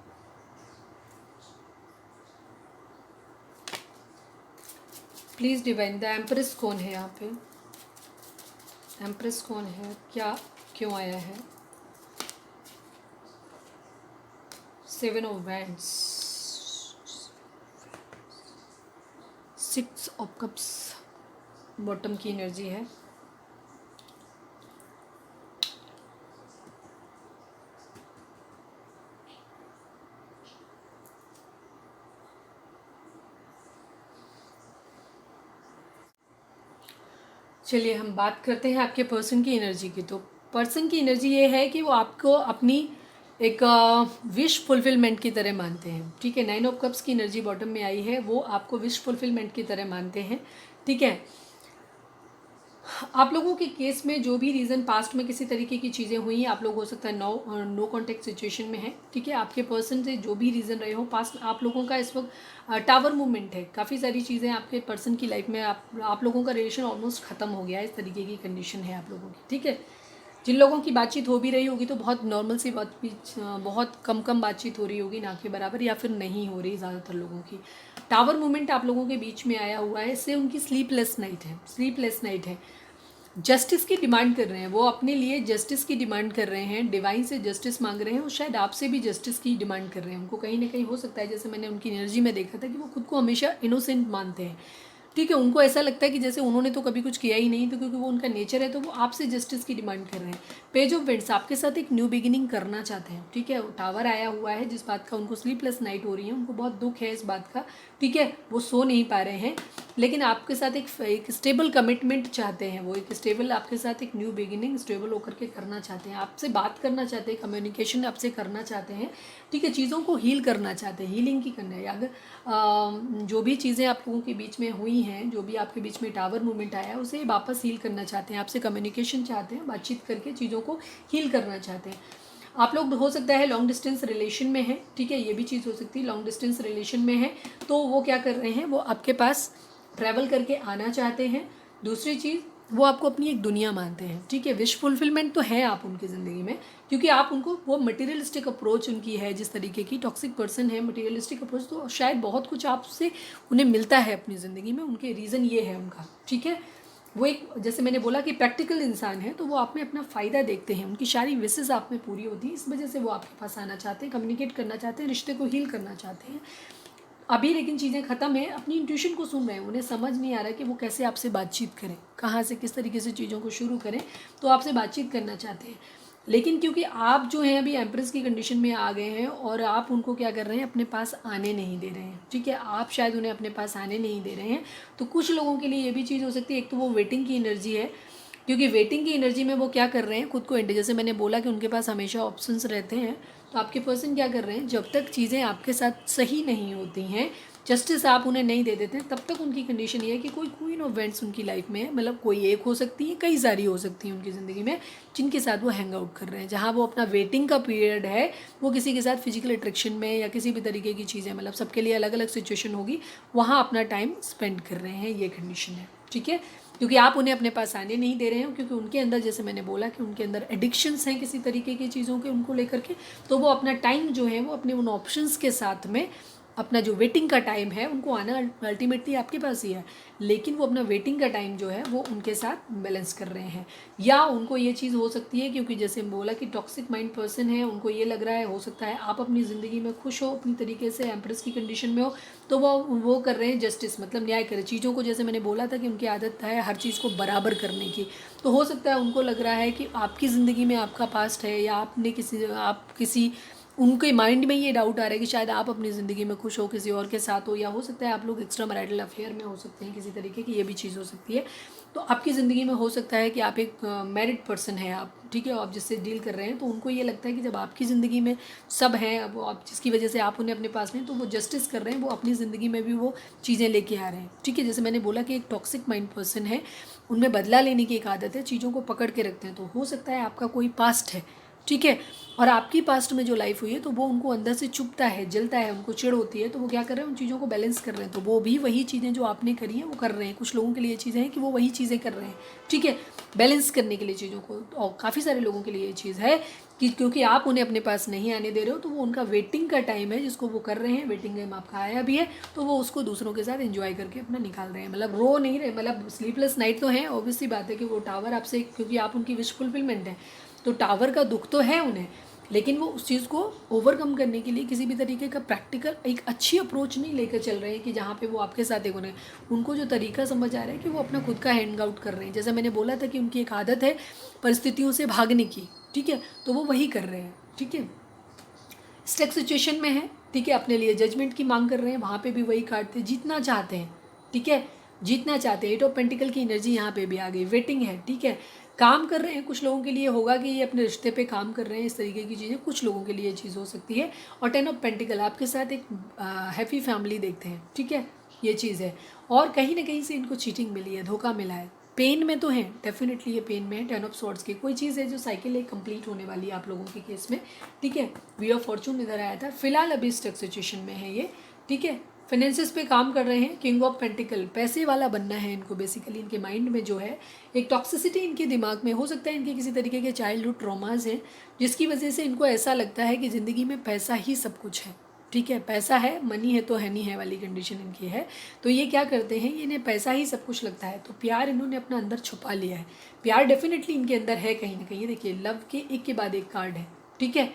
S1: please divine the empress कौन है यहाँ पे, एम्प्रेस कौन है, क्या क्यों आया है। Seven of wands, six of cups, bottom की एनर्जी है। चलिए हम बात करते हैं आपके पर्सन की एनर्जी की। तो पर्सन की एनर्जी ये है कि वो आपको अपनी एक विश फुलफिलमेंट की तरह मानते हैं, ठीक है। 9 ऑफ कप्स की एनर्जी बॉटम में आई है, वो आपको विश फुलफिलमेंट की तरह मानते हैं, ठीक है। आप लोगों के केस में जो भी रीज़न पास्ट में किसी तरीके की चीज़ें हुई, आप लोग हो सकता है नो कॉन्टेक्ट सिचुएशन में है, ठीक है। आपके पर्सन से जो भी रीज़न रहे हो पास्ट, आप लोगों का इस वक्त टावर मूवमेंट है, काफ़ी सारी चीज़ें आपके पर्सन की लाइफ में आप लोगों का रिलेशन ऑलमोस्ट ख़त्म हो गया है, इस तरीके की कंडीशन है आप लोगों की, ठीक है। जिन लोगों की बातचीत हो भी रही होगी तो बहुत नॉर्मल सी बात, बहुत कम बातचीत हो रही होगी, ना के बराबर, या फिर नहीं हो रही ज़्यादातर लोगों की। टावर मूवमेंट आप लोगों के बीच में आया हुआ है, इससे उनकी स्लीपलेस नाइट है। जस्टिस की डिमांड कर रहे हैं, वो अपने लिए जस्टिस की डिमांड कर रहे हैं, डिवाइन से जस्टिस मांग रहे हैं, और शायद आपसे भी जस्टिस की डिमांड कर रहे हैं। उनको कहीं ना कहीं हो सकता है, जैसे मैंने उनकी एनर्जी में देखा था, कि वो खुद को हमेशा इनोसेंट मानते हैं, ठीक है। उनको ऐसा लगता है कि जैसे उन्होंने तो कभी कुछ किया ही नहीं, तो क्योंकि वो उनका नेचर है, तो वो आपसे जस्टिस की डिमांड कर रहे हैं। पेज ऑफ वेंट्स आपके साथ एक न्यू बिगिनिंग करना चाहते हैं, ठीक है। टावर आया हुआ है, जिस बात का उनको स्लीपलेस नाइट हो रही है, उनको बहुत दुख है इस बात का, ठीक है। वो सो नहीं पा रहे हैं, लेकिन आपके साथ एक स्टेबल कमिटमेंट चाहते हैं, वो एक स्टेबल आपके साथ एक न्यू बिगिनिंग स्टेबल होकर के करना चाहते हैं, आपसे बात करना चाहते हैं, कम्युनिकेशन आपसे करना चाहते हैं, ठीक है। चीज़ों को हील करना चाहते हैं, हीलिंग की करना है। अगर जो भी चीज़ें आप लोगों के बीच में हुई हैं, जो भी आपके बीच में टावर मूवमेंट आया है, उसे वापस हील करना चाहते हैं, आपसे कम्युनिकेशन चाहते हैं, बातचीत करके चीज़ों को हील करना चाहते हैं। आप लोग हो सकता है लॉन्ग डिस्टेंस रिलेशन में है, ठीक है, ये भी चीज़ हो सकती है। लॉन्ग डिस्टेंस रिलेशन में है तो वो क्या कर रहे हैं, वो आपके पास ट्रैवल करके आना चाहते हैं। दूसरी चीज़, वो आपको अपनी एक दुनिया मानते हैं, ठीक है। विश फुलफिलमेंट तो है आप उनकी ज़िंदगी में, क्योंकि आप उनको, वो मटेरियलिस्टिक अप्रोच उनकी है, जिस तरीके की टॉक्सिक पर्सन है, मटेरियलिस्टिक अप्रोच, तो शायद बहुत कुछ आपसे उन्हें मिलता है अपनी ज़िंदगी में, उनके रीज़न ये है उनका, ठीक है। वो एक, जैसे मैंने बोला कि प्रैक्टिकल इंसान है, तो वो आप में अपना फ़ायदा देखते हैं, उनकी सारी विशेज़ आप में पूरी होती है, इस वजह से वो आपके पास आना चाहते हैं, कम्युनिकेट करना चाहते हैं, रिश्ते को हील करना चाहते हैं अभी। लेकिन चीज़ें ख़त्म है, अपनी इंट्यूशन को सुन रहे हैं, उन्हें समझ नहीं आ रहा है कि वो कैसे आपसे बातचीत करें, कहाँ से किस तरीके से चीज़ों को शुरू करें, तो आपसे बातचीत करना चाहते हैं। लेकिन क्योंकि आप जो हैं अभी एम्प्रेस की कंडीशन में आ गए हैं, और आप उनको क्या कर रहे हैं, अपने पास आने नहीं दे रहे हैं, ठीक है। आप शायद उन्हें अपने पास आने नहीं दे रहे हैं, तो कुछ लोगों के लिए ये भी चीज़ हो सकती है। एक तो वो वेटिंग की एनर्जी है, क्योंकि वेटिंग की एनर्जी में वो क्या कर रहे हैं, खुद को जैसे मैंने बोला कि उनके पास हमेशा ऑप्शंस रहते हैं, तो आपके पर्सन क्या कर रहे हैं, जब तक चीज़ें आपके साथ सही नहीं होती हैं, जस्टिस आप उन्हें नहीं दे देते हैं, तब तक उनकी कंडीशन ये है कि कोई क्वीन ऑफ वेंट्स उनकी लाइफ में है, मतलब कोई एक हो सकती है, कई सारी हो सकती हैं उनकी ज़िंदगी में, जिनके साथ वो हैंग आउट कर रहे हैं। जहाँ वो अपना वेटिंग का पीरियड है, वो किसी के साथ फिजिकल अट्रैक्शन में या किसी भी तरीके की चीज़ें, मतलब सबके लिए अलग अलग सिचुएशन होगी, वहाँ अपना टाइम स्पेंड कर रहे हैं, ये कंडीशन है, ठीक है। क्योंकि आप उन्हें अपने पास आने नहीं दे रहे हैं, क्योंकि उनके अंदर, जैसे मैंने बोला कि उनके अंदर एडिक्शंस हैं किसी तरीके की चीज़ों के, उनको लेकर के, तो वो अपना टाइम जो है वो अपने उन ऑप्शंस के साथ में, अपना जो वेटिंग का टाइम है, उनको आना अल्टीमेटली आपके पास ही है, लेकिन वो अपना वेटिंग का टाइम जो है वो उनके साथ बैलेंस कर रहे हैं। या उनको ये चीज़ हो सकती है, क्योंकि जैसे बोला कि टॉक्सिक माइंड पर्सन है, उनको ये लग रहा है, हो सकता है आप अपनी ज़िंदगी में खुश हो, अपनी तरीके से एम्प्रेस की कंडीशन में हो, तो वो कर रहे हैं जस्टिस, मतलब न्याय करें चीज़ों को। जैसे मैंने बोला था कि उनकी आदत है हर चीज़ को बराबर करने की, तो हो सकता है उनको लग रहा है कि आपकी ज़िंदगी में आपका पास्ट है, या आप किसी उनके माइंड में ये डाउट आ रहा है कि शायद आप अपनी ज़िंदगी में खुश हो, किसी और के साथ हो, या हो सकता है आप लोग एक्स्ट्रा मैरिटल अफेयर में हो सकते हैं किसी तरीके की, ये भी चीज़ हो सकती है। तो आपकी ज़िंदगी में हो सकता है कि आप एक मैरिड पर्सन है आप, ठीक है, आप जिससे डील कर रहे हैं, तो उनको ये लगता है कि जब आपकी ज़िंदगी में सब हैं, अब आप जिसकी वजह से आप उन्हें अपने पास नहीं, तो वो जस्टिस कर रहे हैं, वो अपनी ज़िंदगी में भी वो चीज़ें लेके आ रहे हैं, ठीक है। जैसे मैंने बोला कि एक टॉक्सिक माइंड पर्सन है, उनमें बदला लेने की एक आदत है, चीज़ों को पकड़ के रखते हैं, तो हो सकता है आपका कोई पास्ट है, ठीक है, और आपकी पास्ट में जो लाइफ हुई है, तो वो उनको अंदर से चुभता है, जलता है, उनको चिढ़ होती है, तो वो क्या कर रहे हैं, उन चीज़ों को बैलेंस कर रहे हैं, तो वो भी वही चीज़ें जो आपने करी हैं वो कर रहे हैं। कुछ लोगों के लिए चीज़ें हैं कि वो वही चीज़ें कर रहे हैं, ठीक है, बैलेंस करने के लिए चीज़ों को। और काफ़ी सारे लोगों के लिए ये चीज़ है कि क्योंकि आप उन्हें अपने पास नहीं आने दे रहे हो, तो वो उनका वेटिंग का टाइम है जिसको वो कर रहे हैं, वेटिंग टाइम आपका आया भी है, तो वो उसको दूसरों के साथ एंजॉय करके अपना निकाल रहे हैं, मतलब रो नहीं रहे, मतलब स्लीपलेस नाइट तो है, ऑब्वियसली बात है कि वो टावर आपसे, क्योंकि आप उनकी विश फुलफिलमेंट है, तो टावर का दुख तो है उन्हें, लेकिन वो उस चीज़ को ओवरकम करने के लिए किसी भी तरीके का प्रैक्टिकल एक अच्छी अप्रोच नहीं लेकर चल रहे हैं, कि जहाँ पे वो आपके साथ एक उन्हें, उनको जो तरीका समझ आ रहा है कि वो अपना खुद का हैंग आउट कर रहे हैं। जैसे मैंने बोला था कि उनकी एक आदत है परिस्थितियों से भागने की, ठीक है, तो वो वही कर रहे हैं, ठीक है। स्टक सिचुएशन में है, ठीक है, अपने लिए जजमेंट की मांग कर रहे हैं, वहाँ पे भी वही काटते, जीतना चाहते हैं, ठीक है, जीतना चाहते हैं। 8 ऑफ पेंटिकल की एनर्जी यहाँ पे भी आ गई, वेटिंग है, ठीक है, काम कर रहे हैं, कुछ लोगों के लिए होगा कि ये अपने रिश्ते पे काम कर रहे हैं, इस तरीके की चीज़ें कुछ लोगों के लिए ये चीज़ हो सकती है। और 10 ऑफ पेंटिकल आपके साथ एक हैप्पी फैमिली देखते हैं, ठीक है, ये चीज़ है। और कहीं ना कहीं से इनको चीटिंग मिली है, धोखा मिला है, पेन में तो है, डेफिनेटली ये पेन में है। 10 ऑफ सॉर्ड्स की कोई चीज़ है जो साइकिल एक कंप्लीट होने वाली है आप लोगों के केस में, ठीक है। व्हील ऑफ फॉर्चून इधर आया था, फिलहाल अभी स्टक सिचुएशन में है ये, ठीक है। फाइनेंसिस पे काम कर रहे हैं, किंग ऑफ पेंटिकल, पैसे वाला बनना है इनको बेसिकली। इनके माइंड में जो है एक टॉक्सिसिटी इनके दिमाग में, हो सकता है इनके किसी तरीके के चाइल्डहुड ट्रॉमाज हैं जिसकी वजह से इनको ऐसा लगता है कि ज़िंदगी में पैसा ही सब कुछ है, ठीक है। पैसा है, मनी है तो है नहीं है वाली कंडीशन इनकी है। तो ये क्या करते हैं, इन्हें पैसा ही सब कुछ लगता है, तो प्यार इन्होंने अपना अंदर छुपा लिया है। प्यार डेफिनेटली इनके अंदर है कहीं ना कहीं, ये देखिए लव के एक के बाद एक कार्ड है, ठीक है।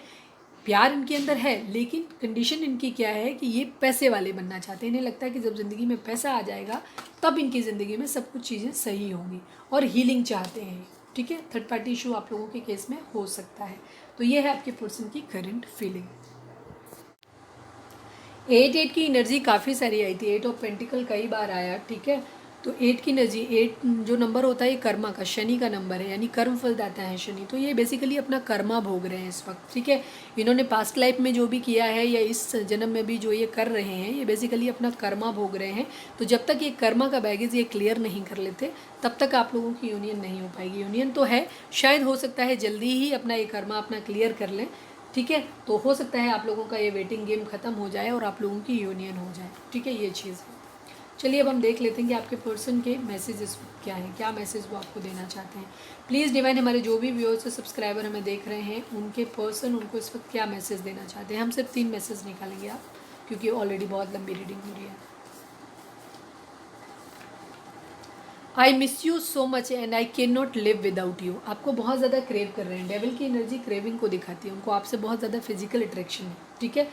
S1: प्यार इनके अंदर है, लेकिन कंडीशन इनकी क्या है कि ये पैसे वाले बनना चाहते हैं। इन्हें लगता है कि जब ज़िंदगी में पैसा आ जाएगा तब इनकी ज़िंदगी में सब कुछ चीज़ें सही होंगी, और हीलिंग चाहते हैं, ठीक है। थर्ड पार्टी इशू आप लोगों के केस में हो सकता है। तो ये है आपके पर्सन की करंट फीलिंग। 8 की एनर्जी काफ़ी सारी आई थी, 8 ऑफ पेंटिकल कई बार आया, ठीक है। तो 8 की एनर्जी, 8 जो नंबर होता है ये कर्मा का, शनि का नंबर है, यानी कर्म फल देता है शनि। तो ये बेसिकली अपना कर्मा भोग रहे हैं इस वक्त, ठीक है। इन्होंने पास्ट लाइफ में जो भी किया है या इस जन्म में भी जो ये कर रहे हैं, ये बेसिकली अपना कर्मा भोग रहे हैं। तो जब तक ये कर्मा का बैगेज ये क्लियर नहीं कर लेते तब तक आप लोगों की यूनियन नहीं हो पाएगी। यूनियन तो है, शायद हो सकता है जल्दी ही अपना ये कर्मा अपना क्लियर कर लें, ठीक है। तो हो सकता है आप लोगों का ये वेटिंग गेम ख़त्म हो जाए और आप लोगों की यूनियन हो जाए, ठीक है, ये चीज़ है। चलिए अब हम देख लेते हैं कि आपके पर्सन के मैसेजेस क्या हैं, क्या मैसेज वो आपको देना चाहते हैं। प्लीज़ डिवाइन, हमारे जो भी व्यूअर्स और सब्सक्राइबर हमें देख रहे हैं उनके पर्सन उनको इस वक्त क्या मैसेज देना चाहते हैं। हम सिर्फ 3 मैसेज निकालेंगे आप, क्योंकि ऑलरेडी बहुत लंबी रीडिंग हो रही है। I miss you so much and I can not live without you. आपको बहुत ज़्यादा क्रेव कर रहे हैं, डेविल की एनर्जी क्रेविंग को दिखाती है, उनको आपसे बहुत ज़्यादा फिजिकल अट्रैक्शन है, ठीक है।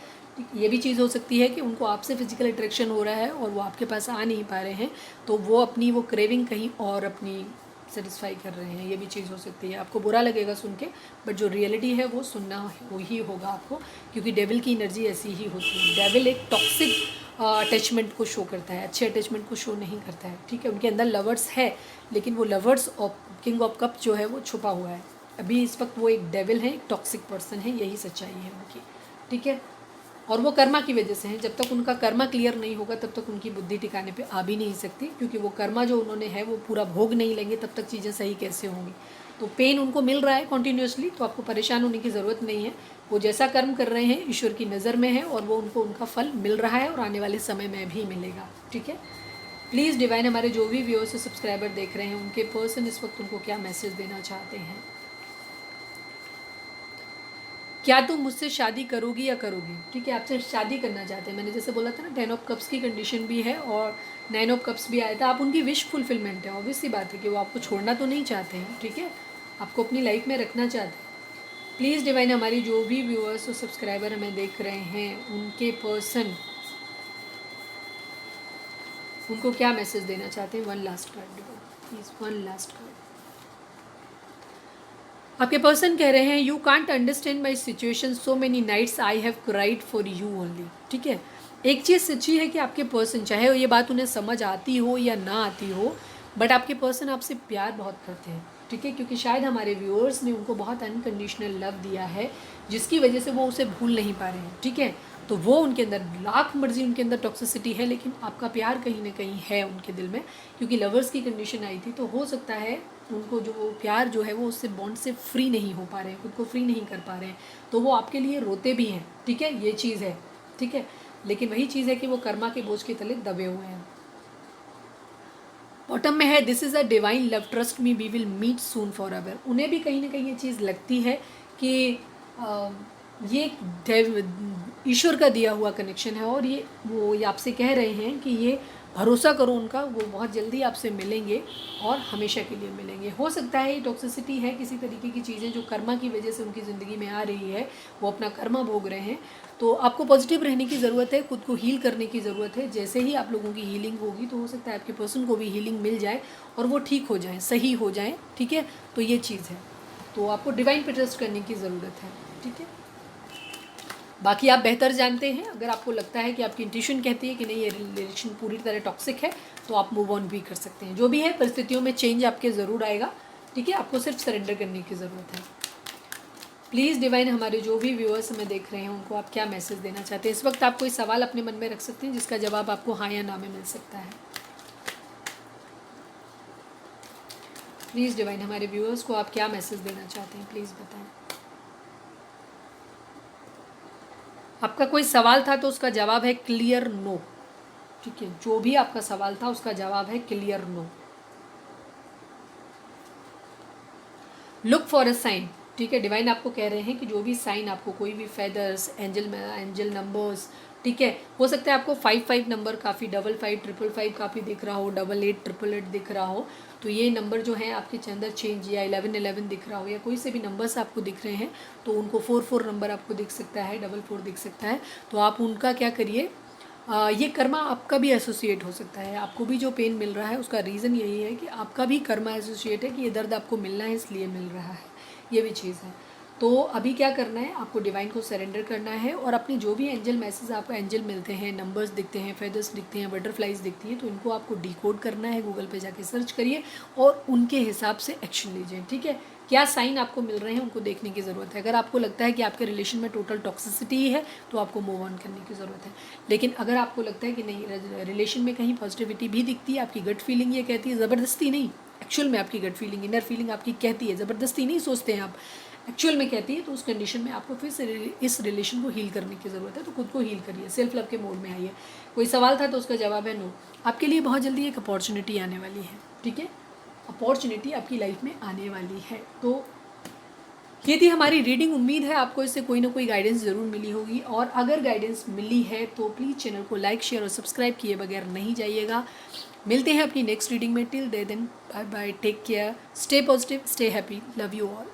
S1: ये भी चीज़ हो सकती है कि उनको आपसे फिजिकल अट्रैक्शन हो रहा है और वो आपके पास आ नहीं पा रहे हैं, तो वो अपनी वो क्रेविंग कहीं और अपनी सेटिस्फाई कर रहे हैं, ये भी चीज़ हो सकती है। आपको बुरा लगेगा सुन के, बट जो रियलिटी है वो सुनना वो ही होगा आपको, क्योंकि डेविल की एनर्जी ऐसी ही होती है। डेविल एक टॉक्सिक अटैचमेंट को शो करता है, अच्छे अटैचमेंट को शो नहीं करता है, ठीक है। उनके अंदर लवर्स है, लेकिन वो lovers of king of cup जो है वो छुपा हुआ है। अभी इस वक्त वो एक डेविल है, एक टॉक्सिक पर्सन है, यही सच्चाई है उनकी, ठीक है। और वो कर्मा की वजह से हैं, जब तक उनका कर्मा क्लियर नहीं होगा तब तक उनकी बुद्धि ठिकाने पे आ भी नहीं सकती, क्योंकि वो कर्मा जो उन्होंने है वो पूरा भोग नहीं लेंगे तब तक चीज़ें सही कैसे होंगी। तो पेन उनको मिल रहा है कॉन्टीन्यूसली, तो आपको परेशान होने की ज़रूरत नहीं है। वो जैसा कर्म कर रहे हैं ईश्वर की नज़र में है और वो उनको उनका फल मिल रहा है और आने वाले समय में भी मिलेगा, ठीक है। प्लीज़ डिवाइन, हमारे जो भी व्यूअर्स से सब्सक्राइबर देख रहे हैं उनके पर्सन इस वक्त उनको क्या मैसेज देना चाहते हैं। क्या तुम मुझसे शादी करोगी या करोगी, ठीक है। आपसे शादी करना चाहते हैं, मैंने जैसे बोला था ना 10 ऑफ कप्स की कंडीशन भी है और 9 ऑफ कप्स भी आया था। आप उनकी विश फुलफिलमेंट है, ऑब्वियस सी बात है कि वो आपको छोड़ना तो नहीं चाहते हैं, ठीक है, आपको अपनी लाइफ में रखना चाहते हैं। प्लीज़ डिवाइन, हमारी जो भी व्यूअर्स और सब्सक्राइबर हमें देख रहे हैं उनके पर्सन उनको क्या मैसेज देना चाहते हैं। 1 last card divine, please 1 last card. आपके पर्सन कह रहे हैं you can't understand my situation, so many nights I have cried for you only, ठीक है। एक चीज़ सच्ची है कि आपके पर्सन, चाहे ये बात उन्हें समझ आती हो या ना आती हो, बट आपके पर्सन आपसे प्यार बहुत करते हैं, ठीक है, क्योंकि शायद हमारे व्यूअर्स ने उनको बहुत अनकंडीशनल लव दिया है जिसकी वजह से वो उसे भूल नहीं पा रहे हैं, ठीक है। तो वो उनके अंदर लाख मर्जी उनके अंदर टॉक्सिसिटी है, लेकिन आपका प्यार कहीं ना कहीं है उनके दिल में, क्योंकि लवर्स की कंडीशन आई थी। तो हो सकता है उनको जो प्यार जो है वो उससे बॉन्ड से फ्री नहीं हो पा रहे हैं, खुद को फ्री नहीं कर पा रहे हैं, तो वो आपके लिए रोते भी हैं, ठीक है, ये चीज़ है, ठीक है। लेकिन वही चीज़ है कि वो कर्मा के बोझ के तले दबे हुए हैं। बॉटम में है this is a divine love, trust me we will meet soon forever. उन्हें भी कहीं ना कहीं ये चीज़ लगती है कि ये ईश्वर का दिया हुआ कनेक्शन है, और ये आपसे कह रहे हैं कि ये भरोसा करो उनका, वो बहुत जल्दी आपसे मिलेंगे और हमेशा के लिए मिलेंगे। हो सकता है ये टॉक्सिसिटी है, किसी तरीके की चीज़ें जो कर्मा की वजह से उनकी ज़िंदगी में आ रही है, वो अपना कर्मा भोग रहे हैं। तो आपको पॉजिटिव रहने की ज़रूरत है, खुद को हील करने की ज़रूरत है। जैसे ही आप लोगों की हीलिंग होगी तो हो सकता है आपके पर्सन को भी हीलिंग मिल जाए और वो ठीक हो जाए, सही हो जाए, ठीक है। तो ये चीज़ है, तो आपको डिवाइन पे ट्रस्ट करने की ज़रूरत है, ठीक है। बाकी आप बेहतर जानते हैं, अगर आपको लगता है कि आपकी इंट्यूशन कहती है कि नहीं ये रिलेशन पूरी तरह टॉक्सिक है, तो आप मूव ऑन भी कर सकते हैं। जो भी है परिस्थितियों में चेंज आपके ज़रूर आएगा, ठीक है, आपको सिर्फ सरेंडर करने की ज़रूरत है। प्लीज़ डिवाइन, हमारे जो भी व्यूअर्स हमें देख रहे हैं उनको आप क्या मैसेज देना चाहते हैं? इस वक्त आप कोई सवाल अपने मन में रख सकते हैं जिसका जवाब आपको हाँ या ना में मिल सकता है। प्लीज़ डिवाइन, हमारे व्यूअर्स को आप क्या मैसेज देना चाहते हैं, प्लीज़ बताएं। आपका कोई सवाल था तो उसका जवाब है क्लियर नो। ठीक है, जो भी आपका सवाल था उसका जवाब है clear no. Look for a sign. ठीक है, डिवाइन आपको कह रहे हैं कि जो भी साइन आपको, कोई भी फेदर्स, एंजल नंबर्स, ठीक है, हो सकता है आपको 5 नंबर काफ़ी, 55 555 काफ़ी दिख रहा हो, 88 888 दिख रहा हो, तो ये नंबर जो है आपके अंदर चेंज, या 11 दिख रहा हो, या कोई से भी नंबर्स आपको दिख रहे हैं तो उनको 44 नंबर आपको दिख सकता है, 44 दिख सकता है, तो आप उनका क्या करिए, ये कर्मा आपका भी एसोसिएट हो सकता है। आपको भी जो पेन मिल रहा है उसका रीज़न यही है कि आपका भी कर्मा एसोसिएट है, कि ये दर्द आपको मिलना है इसलिए मिल रहा है, ये भी चीज़ है। तो अभी क्या करना है, आपको डिवाइन को सरेंडर करना है और अपने जो भी एंजल मैसेज आपको एंजल मिलते हैं, नंबर्स दिखते हैं, फेदर्स दिखते हैं, बटरफ्लाइज दिखती हैं, तो इनको आपको डिकोड करना है। गूगल पे जाके सर्च करिए और उनके हिसाब से एक्शन लीजिए। ठीक है, क्या साइन आपको मिल रहे हैं उनको देखने की ज़रूरत है। अगर आपको लगता है कि आपके रिलेशन में टोटल टॉक्सिसिटी ही है तो आपको मूव ऑन करने की ज़रूरत है। लेकिन अगर आपको लगता है कि नहीं, रिलेशन में कहीं पॉजिटिविटी भी दिखती है, आपकी गट फीलिंग ये कहती है, ज़बरदस्ती नहीं, एक्चुअल में आपकी गट फीलिंग, इनर फीलिंग आपकी कहती है, ज़बरदस्ती नहीं सोचते हैं आप, एक्चुअल में कहती है, तो उस कंडीशन में आपको फिर से इस रिलेशन को हील करने की ज़रूरत है। तो खुद को हील करिए, सेल्फ लव के मोड में आइए। कोई सवाल था तो उसका जवाब है नो। आपके लिए बहुत जल्दी एक अपॉर्चुनिटी आने वाली है। ठीक है, अपॉर्चुनिटी आपकी लाइफ में आने वाली है। तो ये थी हमारी रीडिंग। उम्मीद है आपको इससे कोई ना कोई गाइडेंस ज़रूर मिली होगी, और अगर गाइडेंस मिली है तो प्लीज़ चैनल को लाइक, शेयर और सब्सक्राइब किए बगैर नहीं जाइएगा। मिलते हैं अपनी नेक्स्ट रीडिंग में। Till then bye bye, take care, stay positive, stay happy, love you all.